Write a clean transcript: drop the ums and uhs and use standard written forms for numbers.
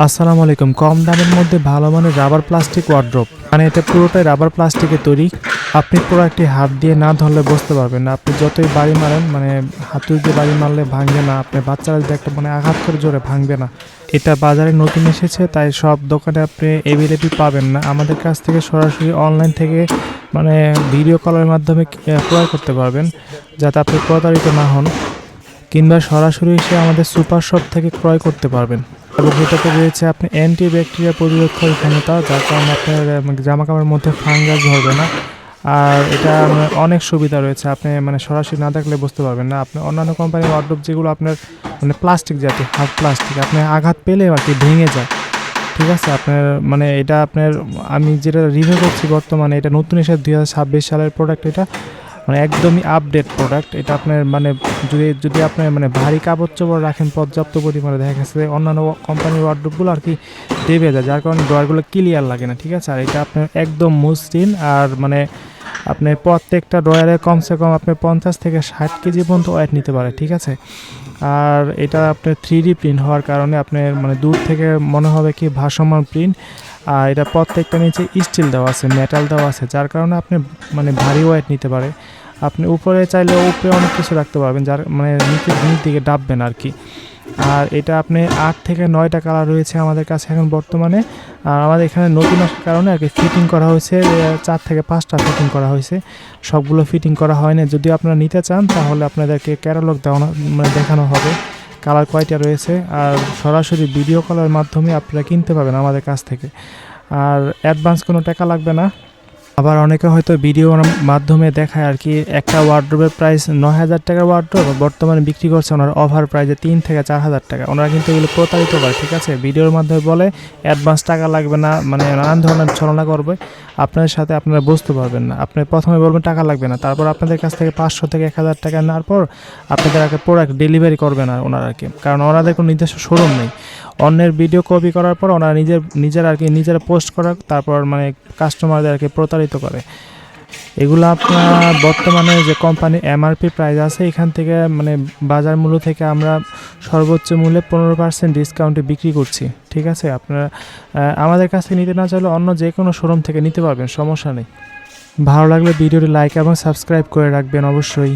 আসসালামু আলাইকুম। কম দামের মধ্যে ভালো মানের রাবার প্লাস্টিক ওয়ার্ড্রোব, মানে এটা পুরোটাই রাবার প্লাস্টিকের তৈরি। আপনি প্রোডাক্টটি হাত দিয়ে না ধরলে বুঝতে পারবেন না। আপনি যতই বাড়ি মারেন, মানে হাতুড়ি দিয়ে বাড়ি মারলে ভাঙবে না। আপনি বাচ্চারা যদি একটা মানে আঘাত করে জোরে ভাঙবে না। এটা বাজারে নতুন এসেছে, তাই সব দোকানে আপনি অ্যাভেলেবল পাবেন না। আমাদের কাছ থেকে সরাসরি অনলাইন থেকে মানে ভিডিও কলের মাধ্যমে ক্রয় করতে পারবেন, যাতে আপনি প্রতারিত না হন, কিংবা সরাসরি এসে আমাদের সুপার শপ থেকে ক্রয় করতে পারবেন। এবং এটাতে রয়েছে আপনি অ্যান্টি ব্যাকটেরিয়া প্রতিরোধক ক্ষমতা, যার কারণে আপনার জামা কাপড়ের মধ্যে ফাঙ্গাস ধরবে না। আর এটা অনেক সুবিধা রয়েছে, আপনি মানে সরাসরি না দেখলে বুঝতে পারবেন না। আপনি অন্যান্য কোম্পানির ওয়ার্ডরোব যেগুলো আপনার মানে প্লাস্টিক জাতীয়, হাফ প্লাস্টিক, আপনি আঘাত পেলে আর কি ভেঙে যায়। ঠিক আছে, আপনার মানে এটা আপনার আমি যেটা রিভিউ করছি বর্তমানে, এটা নতুন এসে 2026 সালের প্রোডাক্ট। এটা মানে একদমই আপডেট প্রোডাক্ট। এটা আপনার মানে যদি আপনার মানে ভারী কাপড় চোপড় রাখেন পর্যাপ্ত পরিমাণে, দেখা গেছে অন্যান্য কোম্পানির ওয়ার্ডরোবগুলো আর কি দেবে যায়, যার কারণে ড্রয়ারগুলো ক্লিয়ার লাগে না। ঠিক আছে, আর এটা আপনার একদম মসৃণ। আর মানে আপনি প্রত্যেকটা ড্রয়ারে কমসে কম আপনি 50 থেকে 60 কেজি পর্যন্ত ওয়েট নিতে পারে। ঠিক আছে, আর এটা আপনার 3D প্রিন্ট হওয়ার কারণে আপনার মানে দূর থেকে মনে হবে কি ভাসমান প্রিন্ট। আর এটা প্রত্যেকটা নিচে স্টিল দেওয়া আছে, মেটাল দেওয়া আছে, যার কারণে আপনি মানে ভারী ওয়েট নিতে পারে। আপনি উপরে চাইলে উপরে অনেক কিছু রাখতে পারবেন, যার মানে নিচের দিকে ডাববেন আর কি। আর এটা আপনি 8 থেকে 9টা কালার রয়েছে আমাদের কাছে এখন বর্তমানে। আর আমাদের এখানে নতুন আসার কারণে আর কি ফিটিং করা হয়েছে, 4 থেকে 5টা ফিটিং করা হয়েছে, সবগুলো ফিটিং করা হয় না। যদি আপনারা নিতে চান তাহলে আপনাদেরকে ক্যাটালগ মানে দেখানো হবে কালার কয়টা রয়েছে। আর সরাসরি ভিডিও কলের মাধ্যমে আপনারা কিনতে পারবেন আমাদের কাছ থেকে। আর অ্যাডভান্স কোনো টাকা লাগবে না। আবার অনেকে হয়তো ভিডিওর মাধ্যমে দেখায় আর কি, একটা ওয়ার্ড্রোবের প্রাইস 9,000 টাকার ওয়ার্ড্রোব বর্তমানে বিক্রি করছে ওনার ওভার প্রাইসে 3 থেকে 4,000 টাকা। ওনারা কিন্তু এগুলো প্রতারিত করে। ঠিক আছে, ভিডিওর মাধ্যমে বলে অ্যাডভান্স টাকা লাগবে না, মানে নানান ধরনের ছলনা করবে আপনাদের সাথে, আপনারা বুঝতে পারবেন না। আপনি প্রথমে বলবেন টাকা লাগবে না, তারপর আপনাদের কাছ থেকে 500 থেকে 1,000 টাকা নেওয়ার পর আপনাদের আগে প্রোডাক্ট ডেলিভারি করবে না ওনারা আর কি, কারণ ওনাদের কোনো নিজস্ব শোরুম নেই। অন্যের ভিডিও কপি করার পর ওনারা নিজেরা আর কি নিজেরা পোস্ট করার, তারপর মানে কাস্টমারদের আর কি প্রতারিত করে। এগুলো আপনার বর্তমানে যে কোম্পানির এমআরপি প্রাইস আছে, এখান থেকে মানে বাজার মূল্য থেকে আমরা সর্বোচ্চ মূল্যে 15% ডিসকাউন্টে বিক্রি করছি। ঠিক আছে, আপনারা আমাদের কাছ থেকে নিতে না চাইলে অন্য যে কোনো শোরুম থেকে নিতে পারবেন, সমস্যা নেই। ভালো লাগলে ভিডিওটি লাইক এবং সাবস্ক্রাইব করে রাখবেন অবশ্যই।